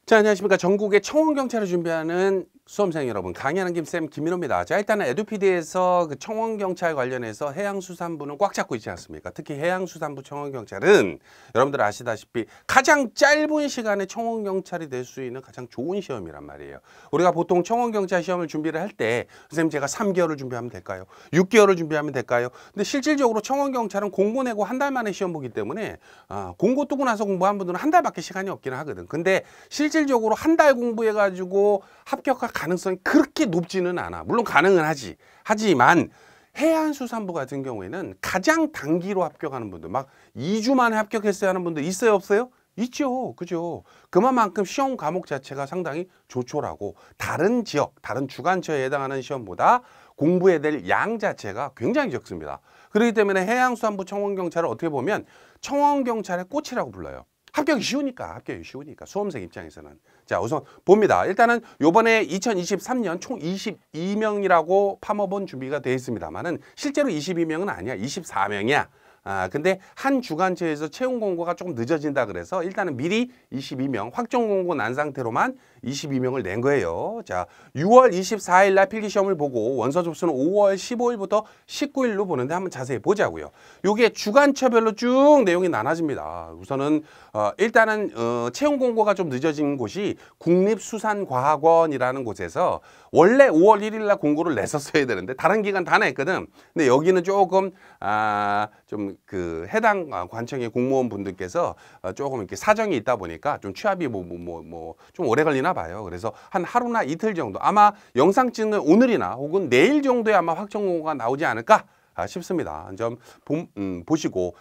자, 안녕하십니까. 전국의 청원경찰을 준비하는 수험생 여러분, 강의하는 김쌤 김민호입니다. 자, 일단은 에듀피디에서 그 청원경찰 관련해서 해양수산부는 꽉 잡고 있지 않습니까? 특히 해양수산부 청원경찰은 여러분들 아시다시피 가장 짧은 시간에 청원경찰이 될 수 있는 가장 좋은 시험이란 말이에요. 우리가 보통 청원경찰 시험을 준비를 할 때 선생님 제가 3개월을 준비하면 될까요? 6개월을 준비하면 될까요? 근데 실질적으로 청원경찰은 공고 내고 한 달 만에 시험 보기 때문에 공고 뜨고 나서 공부한 분들은 한 달밖에 시간이 없기는 하거든. 근데 실질적으로 한 달 공부해가지고 합격할 가능성이 그렇게 높지는 않아. 물론 가능은 하지. 하지만 해양수산부 같은 경우에는 가장 단기로 합격하는 분들, 막 2주 만에 합격했어야 하는 분들 있어요, 없어요? 있죠. 그죠? 그만큼 시험 과목 자체가 상당히 조촐하고 다른 지역, 다른 주관처에 해당하는 시험보다 공부해야 될 양 자체가 굉장히 적습니다. 그렇기 때문에 해양수산부 청원경찰을 어떻게 보면 청원경찰의 꽃이라고 불러요. 합격이 쉬우니까 수험생 입장에서는. 자, 우선 봅니다. 일단은 요번에 2023년 총 22명이라고 팜업은 준비가 되어 있습니다만은 실제로 22명은 아니야. 24명이야. 근데 한 주간처에서 채용 공고가 조금 늦어진다 그래서 일단은 미리 22명 확정 공고 난 상태로만 22명을 낸 거예요. 자, 6월 24일 날 필기시험을 보고 원서 접수는 5월 15일부터 19일로 보는데 한번 자세히 보자고요. 요게 주간처별로 쭉 내용이 나눠집니다. 우선은 일단은 채용 공고가 좀 늦어진 곳이 국립수산과학원이라는 곳에서 원래 5월 1일 날 공고를 냈었어야 되는데 다른 기간 다 냈거든. 근데 여기는 조금 좀 그 해당 관청의 공무원 분들께서 조금 이렇게 사정이 있다 보니까 좀 취합이 좀 오래 걸리나 봐요. 그래서 한 하루나 이틀 정도 아마 영상 찍는 오늘이나 혹은 내일 정도에 아마 확정 공고가 나오지 않을까 싶습니다. 좀 보시고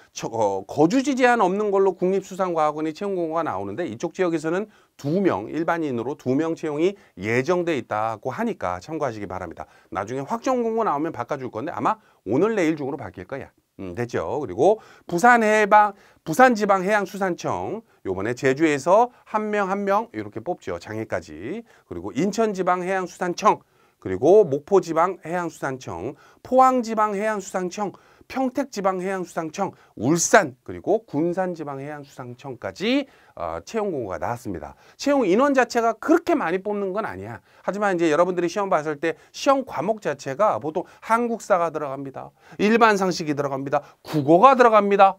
거주지 제한 없는 걸로 국립수산과학원이 채용 공고가 나오는데 이쪽 지역에서는 2명 일반인으로 2명 채용이 예정돼 있다고 하니까 참고하시기 바랍니다. 나중에 확정 공고 나오면 바꿔줄 건데 아마 오늘 내일 중으로 바뀔 거야. 됐죠. 그리고 부산지방해양수산청 요번에 제주에서 한 명 이렇게 뽑죠. 장애까지. 그리고 인천지방해양수산청 그리고 목포지방해양수산청, 포항지방해양수산청, 평택지방해양수산청, 울산 그리고 군산지방해양수산청까지 채용 공고가 나왔습니다. 채용 인원 자체가 그렇게 많이 뽑는 건 아니야. 하지만 이제 여러분들이 시험 봤을 때 시험 과목 자체가 보통 한국사가 들어갑니다. 일반 상식이 들어갑니다. 국어가 들어갑니다.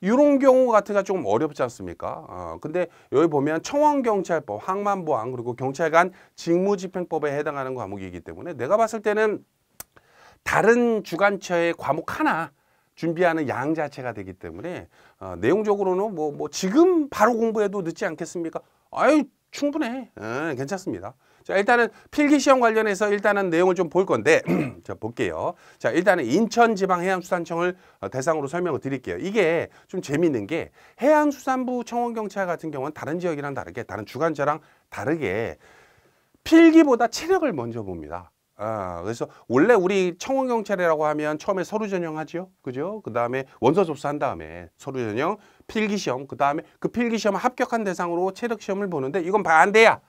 이런 경우 같으가 조금 어렵지 않습니까? 근데 여기 보면 청원경찰법, 항만보안 그리고 경찰관 직무집행법에 해당하는 과목이기 때문에 내가 봤을 때는 다른 주관처의 과목 하나 준비하는 양 자체가 되기 때문에 내용적으로는 뭐 지금 바로 공부해도 늦지 않겠습니까? 아유 충분해. 괜찮습니다. 자, 일단은 필기시험 관련해서 일단은 내용을 좀 볼 건데 자, 볼게요. 자, 일단은 인천지방해양수산청을 대상으로 설명을 드릴게요. 이게 좀 재미있는 게 해양수산부 청원경찰 같은 경우는 다른 지역이랑 다르게 다른 주관처랑 다르게 필기보다 체력을 먼저 봅니다. 그래서 원래 우리 청원경찰이라고 하면 처음에 서류 전형하죠. 그죠? 그 다음에 원서 접수한 다음에 서류 전형, 필기시험, 그 다음에 그 필기시험 합격한 대상으로 체력시험을 보는데 이건 반대야.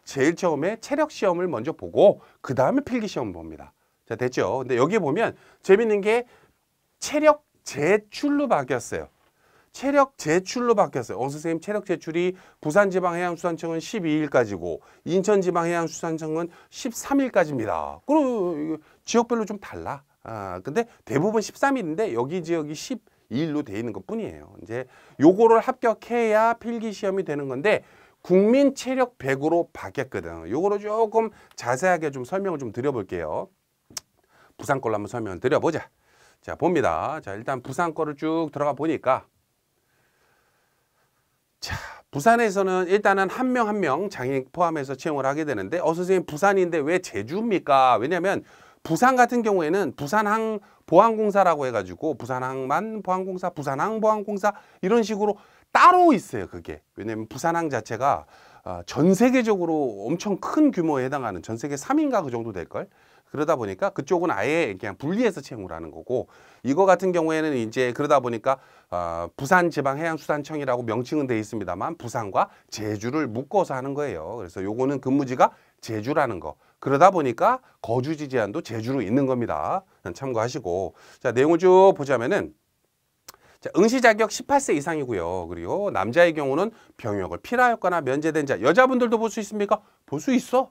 제일 처음에 체력시험을 먼저 보고 그 다음에 필기시험 봅니다. 자, 됐죠? 근데 여기 보면 재밌는 게 체력 제출로 바뀌었어요. 체력 제출로 바뀌었어요. 선생님 체력 제출이 부산지방해양수산청은 12일까지고 인천지방해양수산청은 13일까지입니다. 그리고 지역별로 좀 달라. 근데 대부분 13일인데 여기 지역이 12일로 돼 있는 것 뿐이에요. 이제 요거를 합격해야 필기시험이 되는 건데 국민 체력 100으로 바뀌었거든. 요거를 조금 자세하게 좀 설명을 좀 드려볼게요. 부산 걸로 한번 설명을 드려보자. 자, 봅니다. 자, 일단 부산 거를 쭉 들어가 보니까 자, 부산에서는 일단은 한 명 장애 포함해서 채용을 하게 되는데 선생님 부산인데 왜 제주입니까? 왜냐면 부산 같은 경우에는 부산항보안공사라고 해가지고 부산항만보안공사, 부산항보안공사 이런 식으로 따로 있어요. 그게. 왜냐면 부산항 자체가 전 세계적으로 엄청 큰 규모에 해당하는 전 세계 3인가 그 정도 될걸? 그러다 보니까 그쪽은 아예 그냥 분리해서 채용을 하는 거고 이거 같은 경우에는 이제 그러다 보니까 부산지방해양수산청이라고 명칭은 되어 있습니다만 부산과 제주를 묶어서 하는 거예요. 그래서 요거는 근무지가 제주라는 거. 그러다 보니까 거주지 제한도 제주로 있는 겁니다. 참고하시고 자 내용을 쭉 보자면은 자, 응시 자격 18세 이상이고요. 그리고 남자의 경우는 병역을 필요하였거나 면제된 자, 여자분들도 볼 수 있습니까? 볼 수 있어.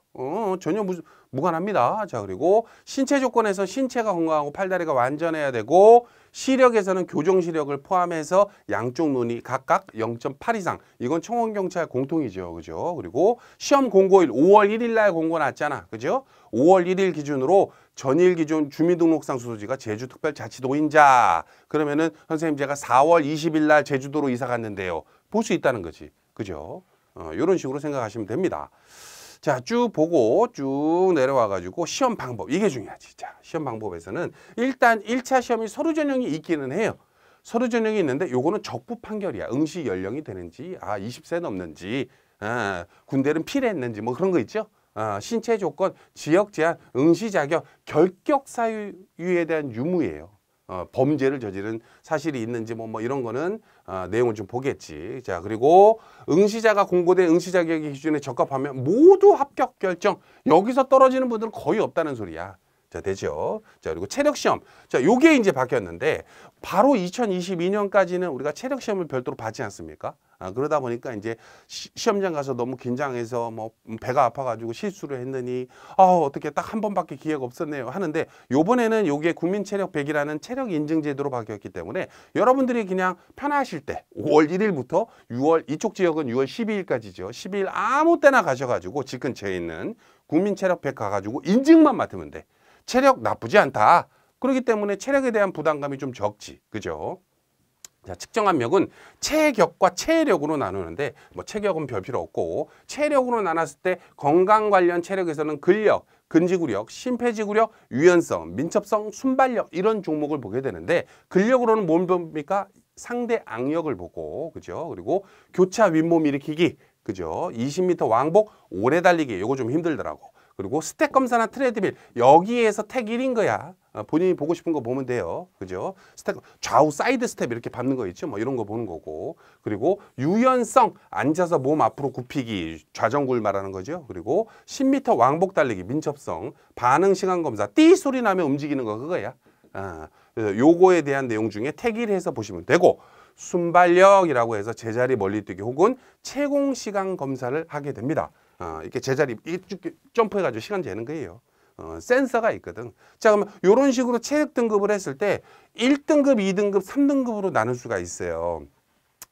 전혀 무관합니다. 자, 그리고 신체 조건에서 신체가 건강하고 팔다리가 완전해야 되고 시력에서는 교정 시력을 포함해서 양쪽 눈이 각각 0.8 이상. 이건 청원경찰 공통이죠. 그죠? 그리고 시험 공고일 5월 1일 날 공고 났잖아. 그죠? 5월 1일 기준으로 전일 기준 주민등록상 주소지가 제주특별자치도인자. 그러면은 선생님 제가 4월 20일 날 제주도로 이사 갔는데요. 볼 수 있다는 거지. 그죠? 이런 식으로 생각하시면 됩니다. 자, 쭉 보고 쭉 내려와 가지고 시험 방법. 이게 중요하지. 자, 시험 방법에서는 일단 1차 시험이 서류 전형이 있기는 해요. 서류 전형이 있는데 요거는 적부 판결이야. 응시 연령이 되는지, 20세 넘는지, 군대는 필요했는지 뭐 그런 거 있죠. 신체 조건, 지역 제한, 응시 자격, 결격 사유에 대한 유무예요. 범죄를 저지른 사실이 있는지 뭐 이런 거는 내용을 좀 보겠지. 자, 그리고 응시자가 공고된 응시 자격의 기준에 적합하면 모두 합격 결정. 여기서 떨어지는 분들은 거의 없다는 소리야. 자, 되죠. 자, 그리고 체력 시험. 자, 요게 이제 바뀌었는데 바로 2022년까지는 우리가 체력 시험을 별도로 받지 않습니까? 그러다 보니까 이제 시험장 가서 너무 긴장해서 뭐 배가 아파가지고 실수를 했느니 어떻게 딱 한 번밖에 기회가 없었네요 하는데 요번에는 요게 국민체력 100이라는 체력 인증 제도로 바뀌었기 때문에 여러분들이 그냥 편하실 때 5월 1일부터 6월 이쪽 지역은 6월 12일까지죠. 12일 아무 때나 가셔가지고 집 근처에 있는 국민체력 100 가가지고 인증만 맡으면 돼. 체력 나쁘지 않다. 그렇기 때문에 체력에 대한 부담감이 좀 적지. 그죠? 자, 측정 압력은 체격과 체력으로 나누는데 뭐 체격은 별 필요 없고 체력으로 나눴을 때 건강 관련 체력에서는 근력, 근지구력, 심폐지구력, 유연성, 민첩성, 순발력 이런 종목을 보게 되는데 근력으로는 뭘 봅니까? 상대 악력을 보고 그죠? 그리고 교차 윗몸 일으키기 그죠? 20m 왕복 오래 달리기 요거 좀 힘들더라고. 그리고 스택 검사나 트레드밀 여기에서 택 1인 거야. 본인이 보고 싶은 거 보면 돼요. 그죠? 스텝, 좌우 사이드 스텝 이렇게 밟는 거 있죠? 뭐 이런 거 보는 거고. 그리고 유연성, 앉아서 몸 앞으로 굽히기, 좌정굴 말하는 거죠. 그리고 10m 왕복 달리기, 민첩성, 반응 시간 검사, 띠 소리 나면 움직이는 거 그거야. 그래서 요거에 대한 내용 중에 택일해서 보시면 되고 순발력이라고 해서 제자리 멀리 뛰기 혹은 채공 시간 검사를 하게 됩니다. 이렇게 제자리 점프해가지고 시간 재는 거예요. 센서가 있거든. 자, 그러면 이런 식으로 체력 등급을 했을 때 1등급, 2등급, 3등급으로 나눌 수가 있어요.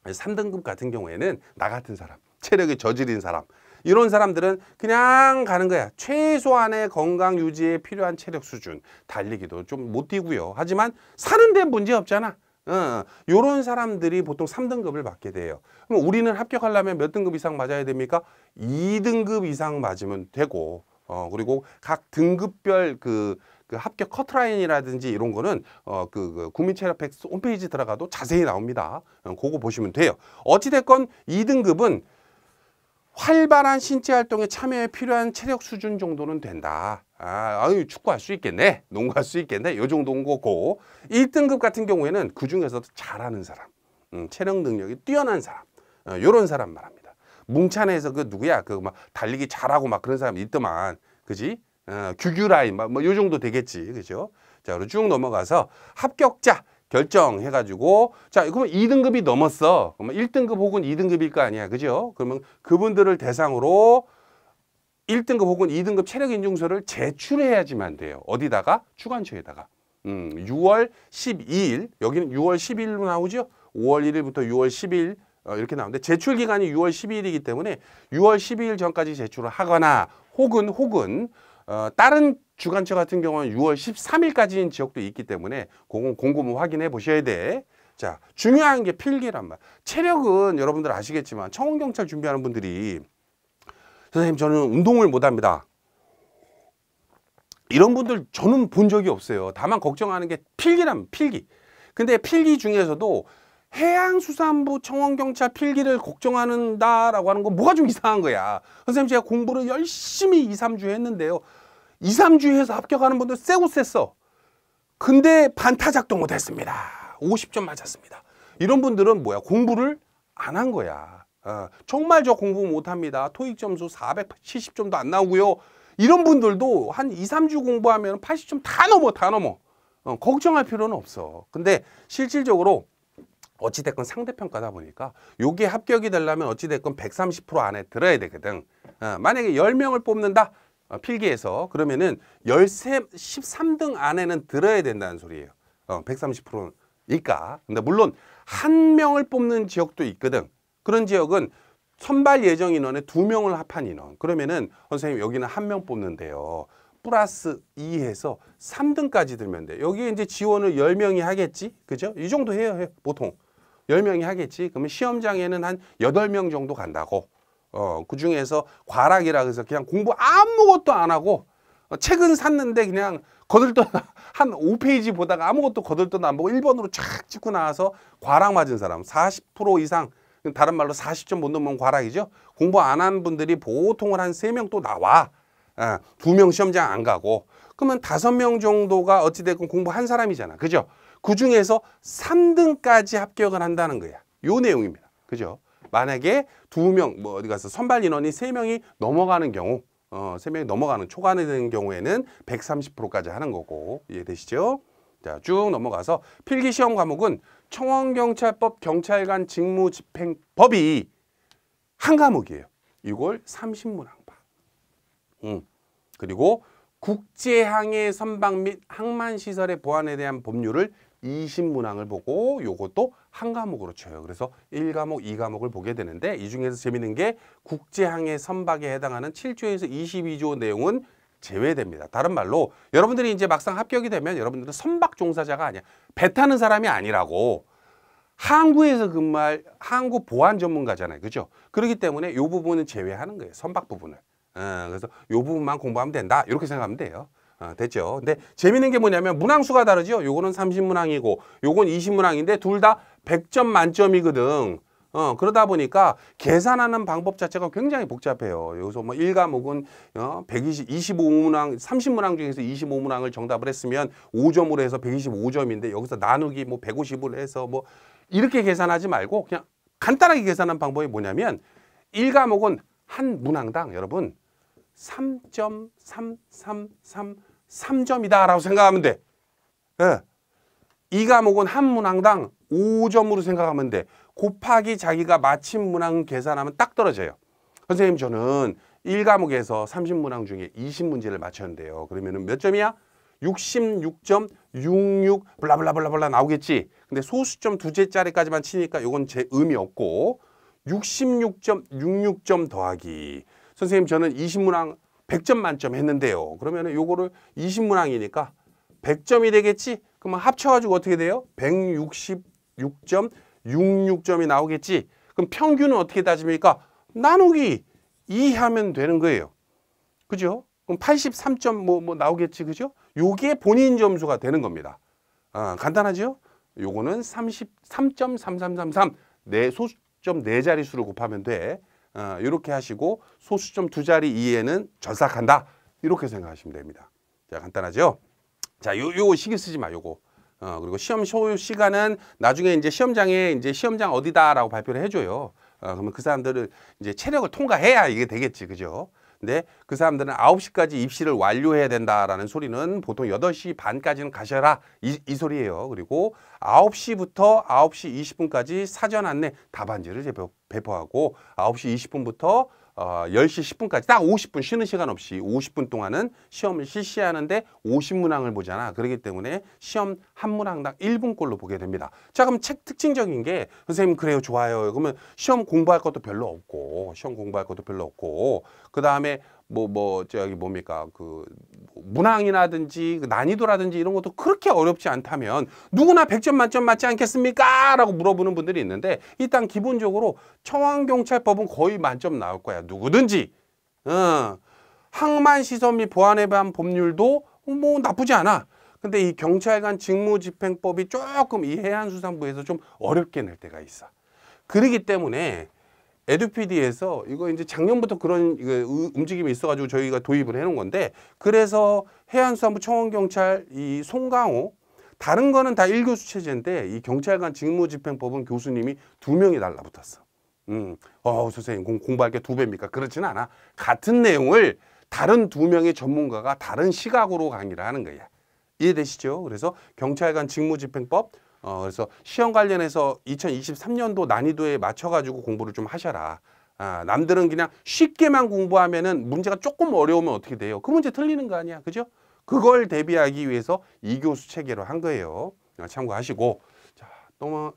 3등급 같은 경우에는 나 같은 사람, 체력이 저질인 사람, 이런 사람들은 그냥 가는 거야. 최소한의 건강 유지에 필요한 체력 수준, 달리기도 좀 못 뛰고요. 하지만 사는 데 문제 없잖아. 요런 사람들이 보통 3등급을 받게 돼요. 그럼 우리는 합격하려면 몇 등급 이상 맞아야 됩니까? 2등급 이상 맞으면 되고, 그리고 각 등급별 그 합격 커트라인이라든지 이런 거는 국민체력팩 홈페이지 들어가도 자세히 나옵니다. 그거 보시면 돼요. 어찌됐건 2등급은 활발한 신체 활동에 참여에 필요한 체력 수준 정도는 된다. 축구할 수 있겠네, 농구할 수 있겠네, 요 정도인 거고 1등급 같은 경우에는 그 중에서도 잘하는 사람, 체력 능력이 뛰어난 사람, 요런 사람 말합니다. 뭉찬에서 그 누구야, 그 막 달리기 잘하고 막 그런 사람 있더만, 그지? 규규라인 뭐 요 정도 되겠지, 그죠? 자, 그리고 쭉 넘어가서 합격자 결정해가지고 자, 그러면 2등급이 넘었어. 그러면 1등급 혹은 2등급일 거 아니야, 그죠? 그러면 그분들을 대상으로 1등급 혹은 2등급 체력 인증서를 제출해야지만 돼요. 어디다가? 주관처에다가. 6월 12일, 여기는 6월 12일로 나오죠? 5월 1일부터 6월 10일 이렇게 나오는데 제출 기간이 6월 12일이기 때문에 6월 12일 전까지 제출을 하거나 혹은 다른 주관처 같은 경우는 6월 13일까지인 지역도 있기 때문에 그건 곰곰이 확인해 보셔야 돼. 자, 중요한 게 필기란 말. 체력은 여러분들 아시겠지만 청원경찰 준비하는 분들이 선생님 저는 운동을 못합니다, 이런 분들 저는 본 적이 없어요. 다만 걱정하는 게 필기란 필기. 근데 필기 중에서도 해양수산부 청원경찰 필기를 걱정한다라고 하는 건 뭐가 좀 이상한 거야. 선생님 제가 공부를 열심히 2, 3주 했는데요. 2, 3주 해서 합격하는 분들 세고 셌어. 근데 반타작도 못했습니다. 50점 맞았습니다. 이런 분들은 뭐야? 공부를 안 한 거야. 정말 저 공부 못합니다. 토익 점수 470점도 안 나오고요. 이런 분들도 한 2, 3주 공부하면 80점 다 넘어. 걱정할 필요는 없어. 근데 실질적으로 어찌됐건 상대평가다 보니까 요게 합격이 되려면 어찌됐건 130% 안에 들어야 되거든. 만약에 10명을 뽑는다. 필기에서 그러면은 13등 안에는 들어야 된다는 소리예요. 130%니까. 근데 물론 한 명을 뽑는 지역도 있거든. 그런 지역은 선발 예정 인원에 2명을 합한 인원. 그러면은 선생님 여기는 1명 뽑는데요. 플러스 2해서 3등까지 들면 돼. 여기 이제 지원을 10명이 하겠지. 그죠? 이 정도 해요. 보통. 10명이 하겠지. 그러면 시험장에는 한 8명 정도 간다고. 그 중에서 과락이라 해서 그냥 공부 아무것도 안 하고 책은 샀는데 그냥 거들떠 한 5페이지 보다가 아무것도 거들떠도 안 보고 1번으로 쫙 찍고 나와서 과락 맞은 사람 40% 이상, 다른 말로 40점 못 넘으면 과락이죠. 공부 안 한 분들이 보통은 한 3명 또 나와. 2명 시험장 안 가고. 그러면 5명 정도가 어찌됐건 공부한 사람이잖아. 그죠? 그 중에서 3등까지 합격을 한다는 거야. 요 내용입니다. 그죠? 만약에 2명, 뭐 어디 가서 선발 인원이 3명이 넘어가는 경우, 3명이 넘어가는 초과는 되는 경우에는 130%까지 하는 거고, 이해되시죠? 자, 쭉 넘어가서 필기 시험 과목은 청원경찰법, 경찰관 직무집행법이 한 과목이에요. 이걸 30문항 봐. 그리고 국제항해 선박 및 항만시설의 보안에 대한 법률을 20문항을 보고 요것도 한 과목으로 쳐요. 그래서 1과목, 2과목을 보게 되는데 이 중에서 재밌는 게 국제항해 선박에 해당하는 7조에서 22조 내용은 제외됩니다. 다른 말로 여러분들이 이제 막상 합격이 되면 여러분들은 선박 종사자가 아니야. 배 타는 사람이 아니라고. 항구에서 근무할 항구 보안 전문가잖아요. 그죠? 그렇기 때문에 이 부분은 제외하는 거예요. 선박 부분을. 그래서 이 부분만 공부하면 된다. 이렇게 생각하면 돼요. 됐죠? 근데 재밌는 게 뭐냐면 문항수가 다르죠? 요거는 30문항이고 요건 20문항인데 둘 다 100점 만점이거든. 그러다 보니까 계산하는 방법 자체가 굉장히 복잡해요. 여기서 뭐 1과목은 25문항, 30문항 중에서 25문항을 정답을 했으면 5점으로 해서 125점인데 여기서 나누기 뭐 150으로 해서 뭐 이렇게 계산하지 말고 그냥 간단하게 계산하는 방법이 뭐냐면 1과목은 한 문항당 여러분 3.333점이다 라고 생각하면 돼. 예. 이 과목은 한 문항당 5점으로 생각하면 돼. 곱하기 자기가 맞힌 문항 계산하면 딱 떨어져요. 선생님 저는 1과목에서 30문항 중에 20문제를 맞췄는데요. 그러면 몇 점이야? 66.66 블라블라블라블라 나오겠지. 근데 소수점 2개짜리까지만 치니까 이건 제 의미 없고 66.66점 더하기 선생님 저는 20문항 100점 만점 했는데요. 그러면 요거를 20문항이니까 100점이 되겠지? 그러면 합쳐가지고 어떻게 돼요? 166.66점이 나오겠지? 그럼 평균은 어떻게 따집니까? 나누기 2 하면 되는 거예요. 그죠? 그럼 83점 뭐 나오겠지? 그죠? 요게 본인 점수가 되는 겁니다. 간단하죠? 요거는 33.3333 소수점 4자릿수를 곱하면 돼. 이렇게 하시고 소수점 2자리 이에는 전삭한다. 이렇게 생각하시면 됩니다. 자, 간단하죠? 자, 요거 신경 쓰지 마, 요거. 그리고 시험 소요 시간은 나중에 이제 시험장에 이제 시험장 어디다라고 발표를 해줘요. 그러면 그 사람들은 이제 체력을 통과해야 이게 되겠지, 그죠? 근데 그 사람들은 9시까지 입시를 완료해야 된다라는 소리는 보통 8시 반까지는 가셔라 이 소리예요. 그리고 9시부터 9시 20분까지 사전 안내 답안지를 배포하고 9시 20분부터 10시 10분까지 딱 50분 쉬는 시간 없이 50분 동안은 시험을 실시하는데 50문항을 보잖아. 그렇기 때문에 시험 한 문항당 1분꼴로 보게 됩니다. 자, 그럼 책 특징적인 게 선생님 그래요, 좋아요. 그러면 시험 공부할 것도 별로 없고 그 다음에 저기 뭡니까 그 문항이라든지 그 난이도라든지 이런 것도 그렇게 어렵지 않다면 누구나 100점 만점 맞지 않겠습니까? 라고 물어보는 분들이 있는데 일단 기본적으로 청원경찰법은 거의 만점 나올 거야. 누구든지. 항만시설 및 보안에 대한 법률도 뭐 나쁘지 않아. 근데 이 경찰관 직무집행법이 조금 이 해양수산부에서 좀 어렵게 낼 때가 있어. 그렇기 때문에 에듀피디에서 이거 이제 작년부터 그런 움직임이 있어가지고 저희가 도입을 해놓은 건데 그래서 해양수산부 청원경찰 이 송강호 다른 거는 다 1교수 체제인데 이 경찰관 직무집행법은 교수님이 2명이 달라붙었어. 선생님 공부할 게 2배입니까? 그렇지는 않아. 같은 내용을 다른 2명의 전문가가 다른 시각으로 강의를 하는 거야. 이해되시죠? 그래서 경찰관 직무집행법 그래서 시험 관련해서 2023년도 난이도에 맞춰가지고 공부를 좀 하셔라. 남들은 그냥 쉽게만 공부하면은 문제가 조금 어려우면 어떻게 돼요? 그 문제 틀리는 거 아니야. 그죠? 그걸 대비하기 위해서 이교수 체계로 한 거예요. 참고하시고. 자,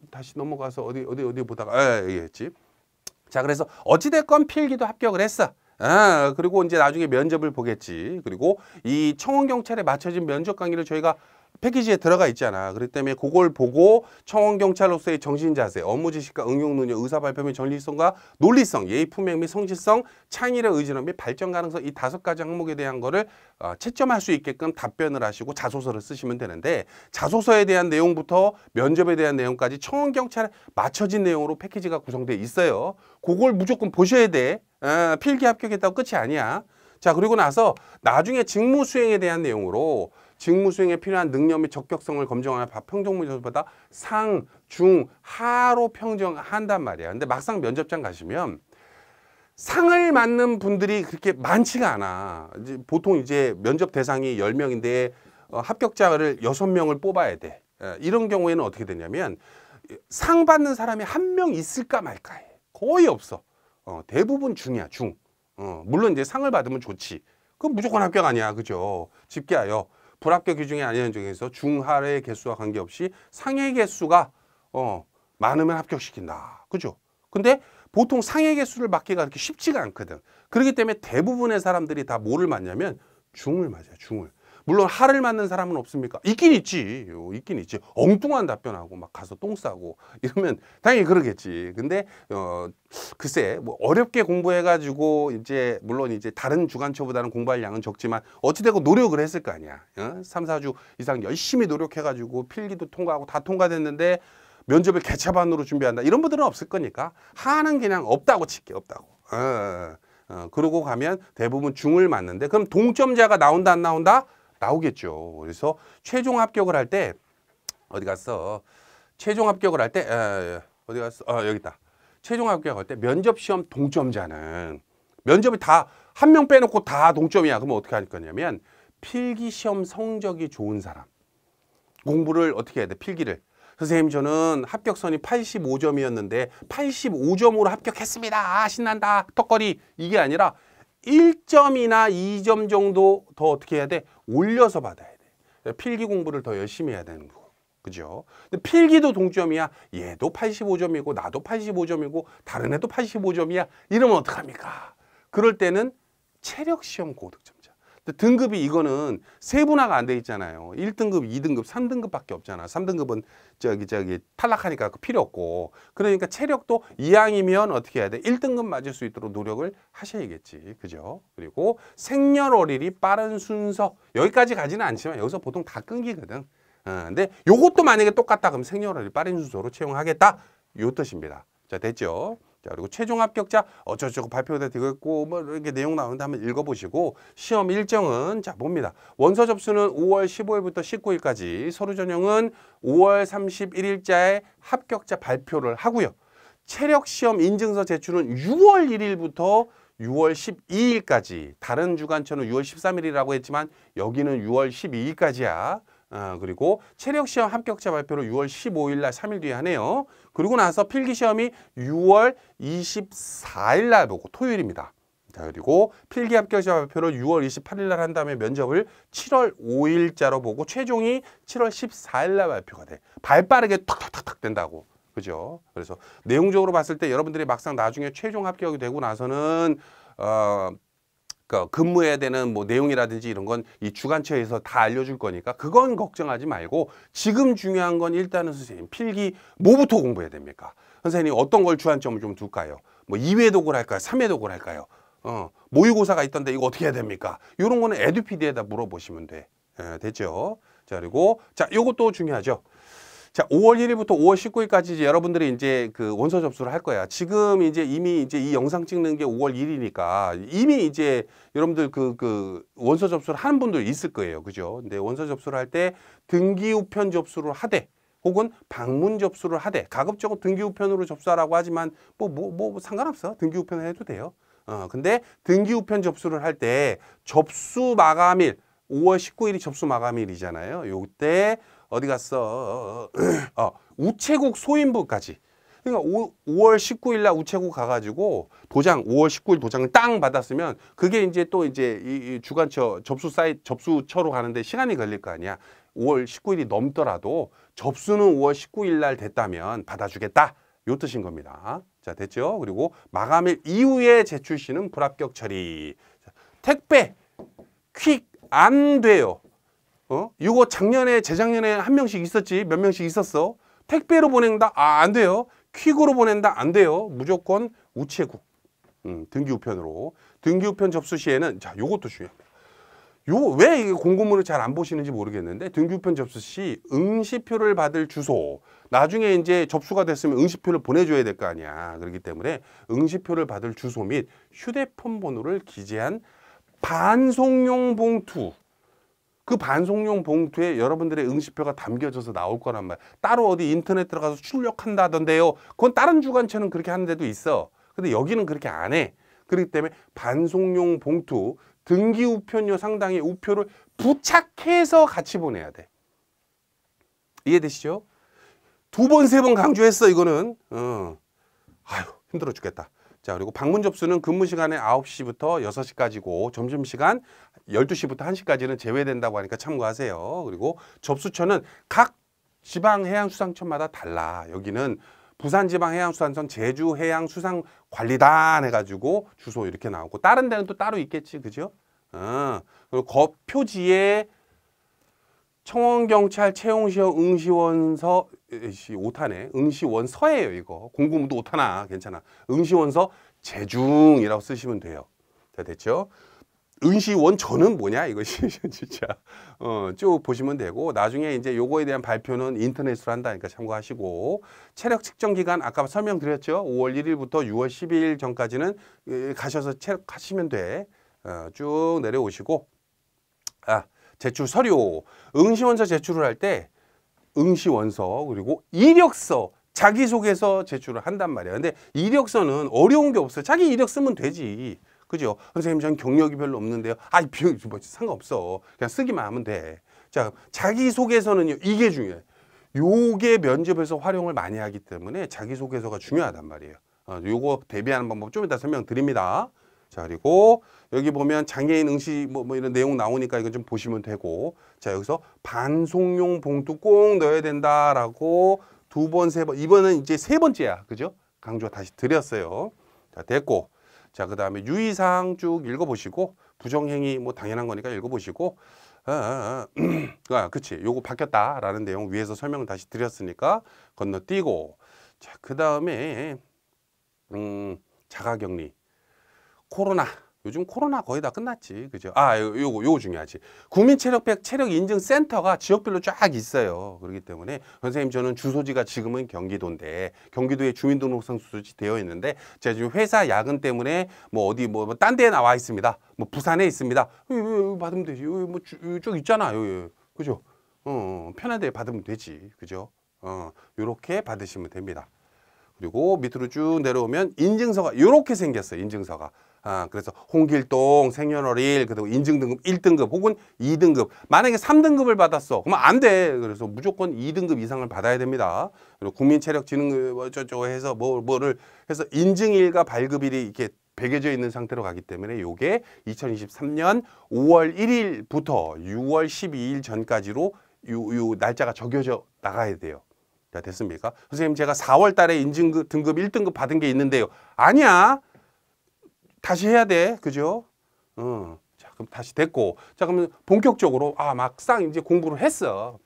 다시 넘어가서 어디 보다가, 여기 했지. 자, 그래서 어찌됐건 필기도 합격을 했어. 그리고 이제 나중에 면접을 보겠지. 그리고 이 청원경찰에 맞춰진 면접 강의를 저희가 패키지에 들어가 있잖아. 그렇기 때문에 그걸 보고 청원경찰로서의 정신자세, 업무지식과 응용능력, 의사발표 및 전리성과 논리성, 예의품행 및 성실성, 창의력, 의지력 및 발전 가능성 이 5가지 항목에 대한 거를 채점할 수 있게끔 답변을 하시고 자소서를 쓰시면 되는데 자소서에 대한 내용부터 면접에 대한 내용까지 청원경찰에 맞춰진 내용으로 패키지가 구성되어 있어요. 그걸 무조건 보셔야 돼. 필기 합격했다고 끝이 아니야. 자, 그리고 나서 나중에 직무 수행에 대한 내용으로 직무 수행에 필요한 능력 및 적격성을 검증하는 평등문제보다 상, 중, 하로 평정한단 말이야. 근데 막상 면접장 가시면 상을 맡는 분들이 그렇게 많지가 않아. 보통 이제 면접 대상이 10명인데 합격자를 6명을 뽑아야 돼. 이런 경우에는 어떻게 되냐면 상 받는 사람이 1명 있을까 말까 해. 거의 없어. 대부분 중이야, 중. 물론 이제 상을 받으면 좋지. 그건 무조건 합격 아니야. 그죠? 집계하여 불합격 규정이 아니는 중에서 중하의 개수와 관계없이 상의 개수가 많으면 합격시킨다. 그죠? 근데 보통 상의 개수를 맞기가 그렇게 쉽지가 않거든. 그렇기 때문에 대부분의 사람들이 다 뭐를 맞냐면 중을 맞아요. 중을. 물론 하를 맞는 사람은 없습니까? 있긴 있지. 있긴 있지. 엉뚱한 답변하고 막 가서 똥 싸고 이러면 당연히 그러겠지. 근데 글쎄 뭐 어렵게 공부해가지고 이제 물론 이제 다른 주간처보다는 공부할 양은 적지만 어찌되고 노력을 했을 거 아니야. 3, 4주 이상 열심히 노력해가지고 필기도 통과하고 다 통과됐는데 면접을 개차반으로 준비한다. 이런 분들은 없을 거니까 하는 그냥 없다고 칠게. 없다고. 그러고 가면 대부분 중을 맞는데 그럼 동점자가 나온다 안 나온다? 나오겠죠. 그래서 최종 합격을 할 때 어디 갔어? 최종 합격을 할 때 어디 갔어? 여기 있다. 최종 합격할 때 면접 시험 동점자는 면접이 다 한 명 빼놓고 다 동점이야. 그러면 어떻게 할 거냐면 필기 시험 성적이 좋은 사람 공부를 어떻게 해야 돼? 필기를. 선생님 저는 합격선이 85점이었는데 85점으로 합격했습니다. 신난다. 턱걸이. 이게 아니라 1점이나 2점 정도 더 어떻게 해야 돼? 올려서 받아야 돼. 필기 공부를 더 열심히 해야 되는 거고. 그죠? 근데 필기도 동점이야. 얘도 85점이고 나도 85점이고 다른 애도 85점이야. 이러면 어떡합니까? 그럴 때는 체력시험 고득점자. 등급이 이거는 세분화가 안 돼 있잖아요. 1등급, 2등급, 3등급밖에 없잖아. 3등급은 저기 탈락하니까 필요 없고. 그러니까 체력도 이왕이면 어떻게 해야 돼? 1등급 맞을 수 있도록 노력을 하셔야겠지. 그죠? 그리고 생년월일이 빠른 순서. 여기까지 가지는 않지만 여기서 보통 다 끊기거든. 근데 요것도 만약에 똑같다 그러면 생년월일 빠른 순서로 채용하겠다. 요 뜻입니다. 자, 됐죠? 자, 그리고 최종 합격자 어쩌고저쩌고 발표가 되고 있고 뭐 이렇게 내용 나오는데 한번 읽어보시고 시험 일정은 자 봅니다. 원서 접수는 5월 15일부터 19일까지 서류 전형은 5월 31일자에 합격자 발표를 하고요. 체력 시험 인증서 제출은 6월 1일부터 6월 12일까지 다른 주간처는 6월 13일이라고 했지만 여기는 6월 12일까지야. 그리고 체력시험 합격자 발표를 6월 15일 날 3일 뒤에 하네요. 그리고 나서 필기시험이 6월 24일 날 보고 토요일입니다. 자, 그리고 필기 합격자 발표를 6월 28일 날 한 다음에 면접을 7월 5일자로 보고 최종이 7월 14일 날 발표가 돼. 발 빠르게 탁탁탁탁 된다고. 그죠? 그래서 내용적으로 봤을 때 여러분들이 막상 나중에 최종 합격이 되고 나서는 근무해야 되는 뭐 내용이라든지 이런 건 이 주간처에서 다 알려줄 거니까 그건 걱정하지 말고 지금 중요한 건 일단은 선생님 필기 뭐부터 공부해야 됩니까? 선생님 어떤 걸 주안점을 좀 둘까요? 뭐 2회 독을 할까요? 3회 독을 할까요? 모의고사가 있던데 이거 어떻게 해야 됩니까? 이런 거는 에듀피디에다 물어보시면 돼. 됐죠? 자, 그리고 자, 요것도 중요하죠. 자, 5월 1일부터 5월 19일까지 이제 여러분들이 이제 그 원서 접수를 할 거야. 지금 이제 이미 이제 이 영상 찍는 게 5월 1일이니까 이미 이제 여러분들 그 원서 접수를 하는 분들 있을 거예요. 그죠? 근데 원서 접수를 할 때 등기 우편 접수를 하되 혹은 방문 접수를 하되 가급적으로 등기 우편으로 접수하라고 하지만 뭐 상관없어. 등기 우편을 해도 돼요. 근데 등기 우편 접수를 할 때 접수 마감일 5월 19일이 접수 마감일이잖아요. 요때 어디 갔어? 우체국 소인부까지. 그러니까 5월 19일 날 우체국 가가지고 도장 5월 19일 도장을 땅 받았으면 그게 이제 또 이제 이 주간처 접수 사이트 접수처로 가는데 시간이 걸릴 거 아니야. 5월 19일이 넘더라도 접수는 5월 19일 날 됐다면 받아주겠다. 요 뜻인 겁니다. 자, 됐죠? 그리고 마감일 이후에 제출 시는 불합격 처리. 자, 택배 퀵 안 돼요. 이거 작년에 재작년에 한 명씩 있었지. 몇 명씩 있었어. 택배로 보낸다? 아, 안 돼요. 퀵으로 보낸다? 안 돼요. 무조건 우체국. 등기우편으로. 등기우편 접수 시에는 자, 요것도 중요합니다. 왜 이게 공고문을 잘 안 보시는지 모르겠는데 등기우편 접수 시 응시표를 받을 주소. 나중에 이제 접수가 됐으면 응시표를 보내줘야 될 거 아니야. 그렇기 때문에 응시표를 받을 주소 및 휴대폰 번호를 기재한 반송용 봉투. 그 반송용 봉투에 여러분들의 응시표가 담겨져서 나올 거란 말이야. 따로 어디 인터넷 들어가서 출력한다던데요. 그건 다른 주간처는 그렇게 하는 데도 있어. 근데 여기는 그렇게 안 해. 그렇기 때문에 반송용 봉투, 등기우편료 상당의 우표를 부착해서 같이 보내야 돼. 이해되시죠? 2번, 3번 강조했어, 이거는. 아유, 힘들어 죽겠다. 자, 그리고 방문 접수는 근무 시간에 9시부터 6시까지고 점심시간 12시부터 1시까지는 제외된다고 하니까 참고하세요. 그리고 접수처는 각 지방해양수산청마다 달라. 여기는 부산지방해양수산청 제주해양수산관리단 해가지고 주소 이렇게 나오고 다른 데는 또 따로 있겠지, 그죠? 그리고 거 표지에 청원경찰 채용시험 응시원서 오타네. 응시원서예요, 이거. 공부문도 오타나. 괜찮아. 응시원서 제중이라고 쓰시면 돼요. 자, 됐죠? 응시원저는 뭐냐? 이것이 진짜 쭉 보시면 되고 나중에 이제 요거에 대한 발표는 인터넷으로 한다니까 참고하시고 체력 측정 기간 아까 설명드렸죠? 5월 1일부터 6월 12일 전까지는 가셔서 체력하시면 돼. 쭉 내려오시고 제출 서류. 응시원서 제출을 할 때 응시원서 그리고 이력서 자기소개서 제출을 한단 말이야. 근데 이력서는 어려운 게 없어요. 자기 이력 쓰면 되지. 그죠? 선생님, 전 경력이 별로 없는데요. 뭐 상관없어. 그냥 쓰기만 하면 돼. 자, 자기소개서는요. 이게 중요해. 요게 면접에서 활용을 많이 하기 때문에 자기소개서가 중요하단 말이에요. 요거 대비하는 방법 좀 이따 설명드립니다. 자, 그리고 여기 보면 장애인 응시 뭐 이런 내용 나오니까 이거 좀 보시면 되고 자, 여기서 반송용 봉투 꼭 넣어야 된다라고 2번, 3번 이번은 이제 3번째야. 그죠? 강조 다시 드렸어요. 자, 됐고 자, 그 다음에 유의사항 쭉 읽어보시고 부정행위 뭐 당연한 거니까 읽어보시고 그치 요거 바뀌었다라는 내용 위에서 설명을 다시 드렸으니까 건너뛰고 자, 그 다음에 자가격리 코로나 요즘 코로나 거의 다 끝났지. 그죠? 요거 중요하지. 국민체력백 체력인증센터가 지역별로 쫙 있어요. 그렇기 때문에 선생님 저는 주소지가 지금은 경기도인데 경기도에 주민등록상 주소지 되어 있는데 제가 지금 회사 야근 때문에 뭐 어디 뭐 딴 데에 나와 있습니다. 뭐 부산에 있습니다. 여기 받으면 되지. 여기 뭐 쭉 있잖아. 여기. 그죠? 편한 데 받으면 되지. 그죠? 요렇게 받으시면 됩니다. 그리고 밑으로 쭉 내려오면 인증서가 요렇게 생겼어요. 인증서가. 그래서 홍길동, 생년월일, 그리고 인증등급 1등급 혹은 2등급. 만약에 3등급을 받았어. 그러면 안 돼. 그래서 무조건 2등급 이상을 받아야 됩니다. 그리고 국민체력진흥 저거 해서 뭐를 해서 인증일과 발급일이 이렇게 배겨져 있는 상태로 가기 때문에 요게 2023년 5월 1일부터 6월 12일 전까지로 요 날짜가 적혀져 나가야 돼요. 자, 됐습니까? 선생님 제가 4월 달에 인증급 등급 1등급 받은 게 있는데요. 아니야. 다시 해야 돼. 그죠? 자, 그럼 다시 됐고. 자, 그러면 본격적으로, 막상 이제 공부를 했어.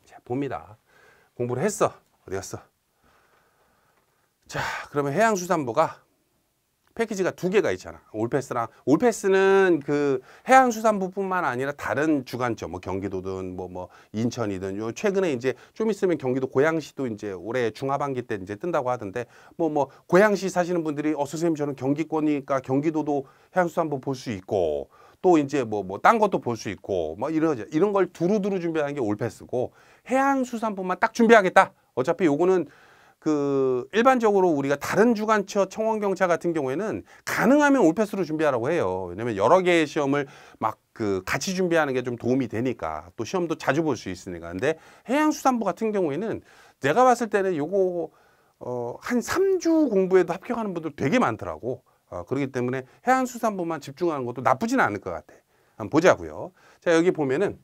자, 봅니다. 공부를 했어. 어디 갔어? 자, 그러면 해양수산부가 패키지가 2개가 있잖아. 올패스랑, 올패스는 그 해양수산부뿐만 아니라 다른 주간점, 뭐 경기도든 뭐 인천이든 요 최근에 이제 좀 있으면 경기도 고양시도 이제 올해 중하반기 때 이제 뜬다고 하던데 뭐 고양시 사시는 분들이 선생님 저는 경기권이니까 경기도도 해양수산부 볼 수 있고 또 이제 뭐 딴 것도 볼 수 있고 뭐 이런 걸 두루두루 준비하는 게 올패스고 해양수산부만 딱 준비하겠다. 어차피 요거는 그 일반적으로 우리가 다른 주간처 청원경찰 같은 경우에는 가능하면 올패스로 준비하라고 해요. 왜냐면 여러 개의 시험을 막 그 같이 준비하는 게 좀 도움이 되니까 또 시험도 자주 볼 수 있으니까. 근데 해양수산부 같은 경우에는 내가 봤을 때는 요거 한 3주 공부해도 합격하는 분들 되게 많더라고. 그렇기 때문에 해양수산부만 집중하는 것도 나쁘지는 않을 것 같아. 한번 보자고요. 자, 여기 보면은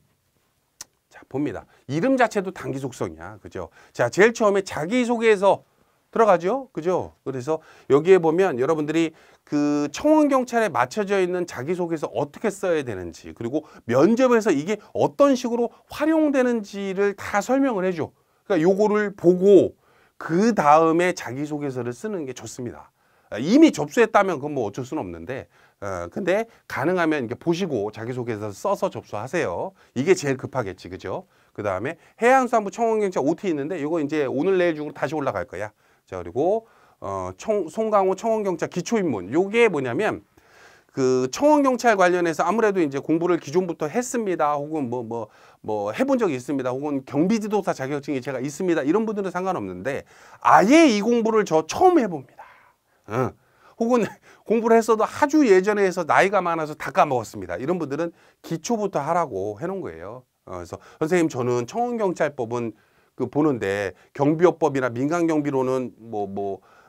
자, 봅니다. 이름 자체도 단기 속성이야. 그죠? 자, 제일 처음에 자기소개서 들어가죠. 그죠? 그래서 여기에 보면 여러분들이 그 청원경찰에 맞춰져 있는 자기소개서 어떻게 써야 되는지, 그리고 면접에서 이게 어떤 식으로 활용되는지를 다 설명을 해줘. 그러니까 요거를 보고 그 다음에 자기소개서를 쓰는 게 좋습니다. 이미 접수했다면 그건 뭐 어쩔 수는 없는데, 근데 가능하면 이렇게 보시고 자기소개서 써서 접수하세요. 이게 제일 급하겠지, 그죠? 그 다음에 해양수산부 청원경찰 OT 있는데 이거 이제 오늘 내일 중으로 다시 올라갈 거야. 자, 그리고 송강호 청원경찰 기초입문. 요게 뭐냐면 그 청원경찰 관련해서 아무래도 이제 공부를 기존부터 했습니다. 혹은 뭐 해본 적이 있습니다. 혹은 경비지도사 자격증이 제가 있습니다. 이런 분들은 상관없는데 아예 이 공부를 저 처음 해봅니다. 혹은 공부를 했어도 아주 예전에 해서 나이가 많아서 다 까먹었습니다. 이런 분들은 기초부터 하라고 해놓은 거예요. 그래서 선생님 저는 청원경찰법은 그 보는데 경비업법이나 민간경비로는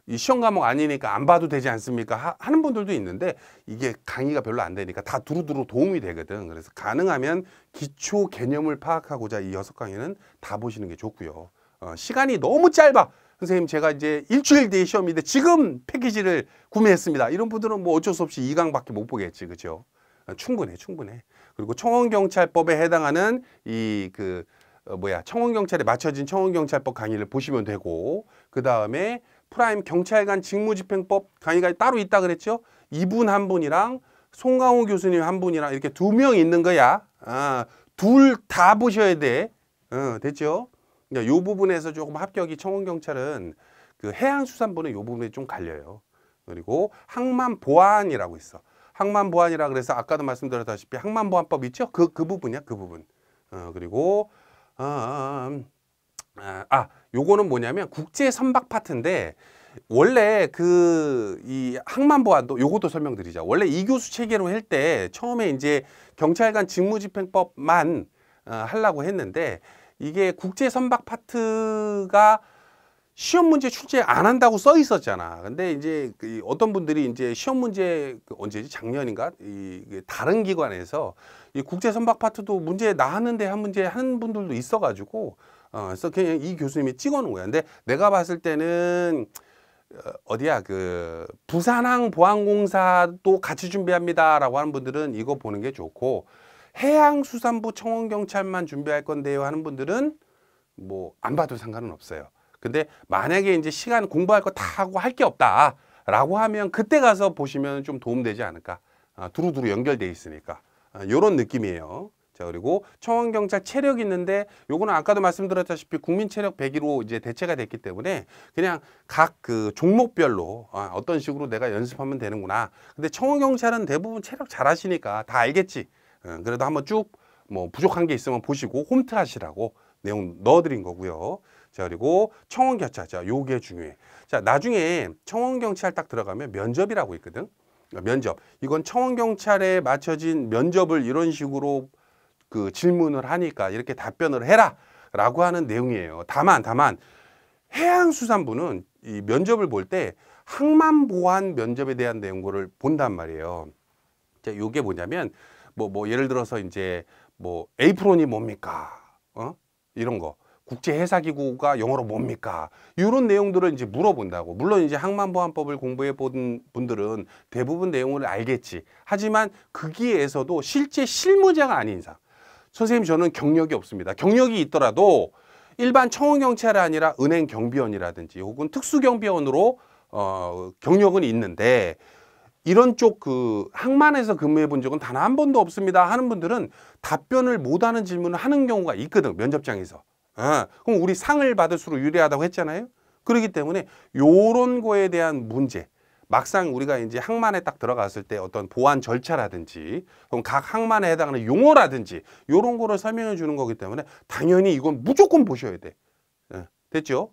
이 시험 과목 아니니까 안 봐도 되지 않습니까? 하는 분들도 있는데 이게 강의가 별로 안 되니까 다 두루두루 도움이 되거든. 그래서 가능하면 기초 개념을 파악하고자 이 6강의는 다 보시는 게 좋고요. 시간이 너무 짧아. 선생님 제가 이제 일주일 뒤에 시험인데 지금 패키지를 구매했습니다. 이런 분들은 뭐 어쩔 수 없이 2강밖에 못 보겠지. 그죠? 충분해. 그리고 청원경찰법에 해당하는 청원경찰에 맞춰진 청원경찰법 강의를 보시면 되고, 그 다음에 프라임 경찰관 직무집행법 강의가 따로 있다 그랬죠? 이분 한 분이랑 송강호 교수님 한 분이랑 이렇게 2명 있는 거야. 둘 다 보셔야 돼. 됐죠? 그러니까 요 부분에서 조금 합격이 청원경찰은 그 해양수산부는 요 부분에 좀 갈려요. 그리고 항만보안이라고 있어. 항만보안이라 그래서 아까도 말씀드렸다시피 항만보안법 있죠? 그 부분이야, 그 부분. 그리고 요거는 뭐냐면 국제 선박 파트인데 원래 이 항만보안도 요것도 설명드리자. 원래 이 교수 체계로 할 때 처음에 이제 경찰관 직무집행법만 하려고 했는데 이게 국제 선박 파트가 시험 문제 출제 안 한다고 써 있었잖아. 근데 이제 어떤 분들이 이제 시험 문제 언제지? 작년인가? 다른 기관에서 이 국제 선박 파트도 문제 나왔는데 한 문제 하는 분들도 있어가지고 그래서 그냥 이 교수님이 찍어놓은 거야. 근데 내가 봤을 때는 부산항보안공사도 같이 준비합니다라고 하는 분들은 이거 보는 게 좋고, 해양수산부 청원경찰만 준비할 건데요 하는 분들은 뭐 안 봐도 상관은 없어요. 근데 만약에 이제 시간 공부할 거 다 하고 할 게 없다라고 하면 그때 가서 보시면 좀 도움되지 않을까. 두루두루 연결돼 있으니까. 요런 느낌이에요. 자, 그리고 청원경찰 체력 있는데 요거는 아까도 말씀드렸다시피 국민체력 100으로 이제 대체가 됐기 때문에 그냥 각 그 종목별로 어떤 식으로 내가 연습하면 되는구나. 근데 청원경찰은 대부분 체력 잘하시니까 다 알겠지. 그래도 한번 쭉 뭐 부족한 게 있으면 보시고 홈트 하시라고 내용 넣어드린 거고요. 자, 그리고 청원경찰. 자, 요게 중요해. 자, 나중에 청원경찰 딱 들어가면 면접이라고 있거든. 면접. 이건 청원경찰에 맞춰진 면접을 이런 식으로 그 질문을 하니까 이렇게 답변을 해라 라고 하는 내용이에요. 다만 해양수산부는 이 면접을 볼 때 항만보안 면접에 대한 내용을 본단 말이에요. 자, 요게 뭐냐면 예를 들어서 이제 에이프론이 뭡니까? 이런 거. 국제해사기구가 영어로 뭡니까? 이런 내용들을 이제 물어본다고. 물론 이제 항만보안법을 공부해 본 분들은 대부분 내용을 알겠지. 하지만 거기에서도 실제 실무자가 아닌 이상, 선생님 저는 경력이 없습니다. 경력이 있더라도 일반 청원경찰이 아니라 은행 경비원이라든지 혹은 특수경비원으로 경력은 있는데 이런 쪽 그 항만에서 근무해 본 적은 단 한 번도 없습니다 하는 분들은 답변을 못하는 질문을 하는 경우가 있거든, 면접장에서. 그럼 우리 상을 받을수록 유리하다고 했잖아요. 그렇기 때문에 요런 거에 대한 문제, 막상 우리가 이제 항만에 딱 들어갔을 때 어떤 보안 절차라든지 그럼 각 항만에 해당하는 용어라든지 요런 거를 설명해 주는 거기 때문에 당연히 이건 무조건 보셔야 돼. 됐죠?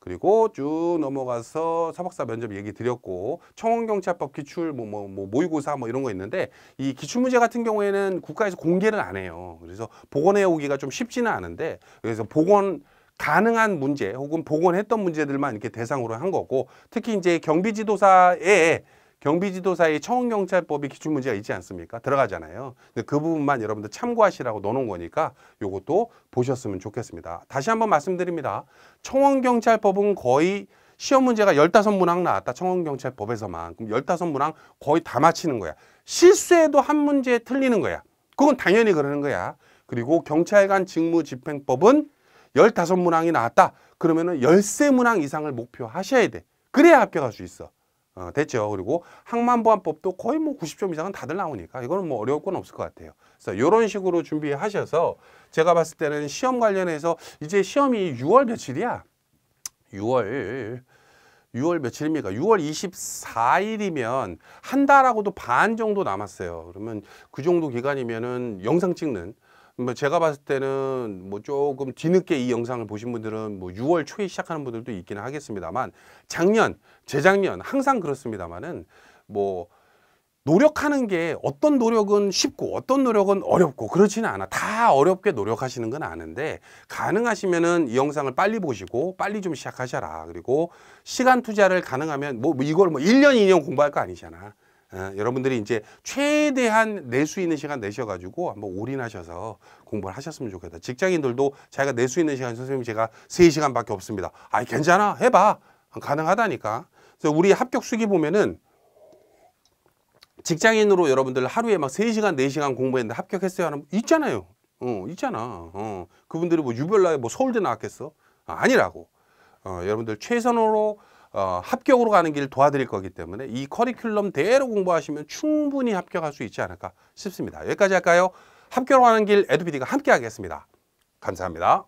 그리고 쭉 넘어가서 사박사 면접 얘기 드렸고, 청원경찰법 기출 모의고사 이런 거 있는데 이 기출문제 같은 경우에는 국가에서 공개를 안 해요. 그래서 복원해 오기가 좀 쉽지는 않은데, 그래서 복원 가능한 문제 혹은 복원했던 문제들만 이렇게 대상으로 한 거고, 특히 이제 경비지도사의 청원경찰법이 기출문제가 있지 않습니까? 들어가잖아요. 근데 그 부분만 여러분들 참고하시라고 넣어놓은 거니까 요것도 보셨으면 좋겠습니다. 다시 한번 말씀드립니다. 청원경찰법은 거의 시험 문제가 15문항 나왔다. 청원경찰법에서만. 그럼 15문항 거의 다 맞히는 거야. 실수해도 한 문제 틀리는 거야. 그건 당연히 그러는 거야. 그리고 경찰관 직무집행법은 15문항이 나왔다. 그러면은 13문항 이상을 목표하셔야 돼. 그래야 합격할 수 있어. 됐죠. 그리고 항만보안법도 거의 뭐 90점 이상은 다들 나오니까 이거는 뭐 어려울 건 없을 것 같아요. 그래서 이런 식으로 준비하셔서 제가 봤을 때는 시험 관련해서 이제 시험이 6월 며칠이야? 6월 며칠입니까? 6월 24일이면 한 달하고도 반 정도 남았어요. 그러면 그 정도 기간이면은 영상 찍는, 뭐 제가 봤을 때는 뭐 조금 뒤늦게 이 영상을 보신 분들은 뭐 6월 초에 시작하는 분들도 있기는 하겠습니다만, 재작년 항상 그렇습니다만은 뭐 노력하는 게 어떤 노력은 쉽고 어떤 노력은 어렵고 그렇지는 않아. 다 어렵게 노력하시는 건 아는데, 가능하시면은 이 영상을 빨리 보시고 빨리 좀 시작하셔라. 그리고 시간 투자를 가능하면 뭐 이걸 뭐 1년, 2년 공부할 거 아니잖아. 여러분들이 이제 최대한 낼 수 있는 시간 내셔가지고 한번 올인하셔서 공부를 하셨으면 좋겠다. 직장인들도 자기가 낼 수 있는 시간, 선생님 제가 3시간밖에 없습니다. 아이 괜찮아, 해봐. 가능하다니까. 그래서 우리 합격 수기 보면은 직장인으로 여러분들 하루에 막 3시간, 4시간 공부했는데 합격했어요 하는 있잖아요. 있잖아. 그분들이 뭐 유별나게 뭐 서울대 나왔겠어? 아니라고. 여러분들 최선으로 합격으로 가는 길 도와드릴 거기 때문에 이 커리큘럼대로 공부하시면 충분히 합격할 수 있지 않을까 싶습니다. 여기까지 할까요? 합격으로 가는 길 에듀피디가 함께 하겠습니다. 감사합니다.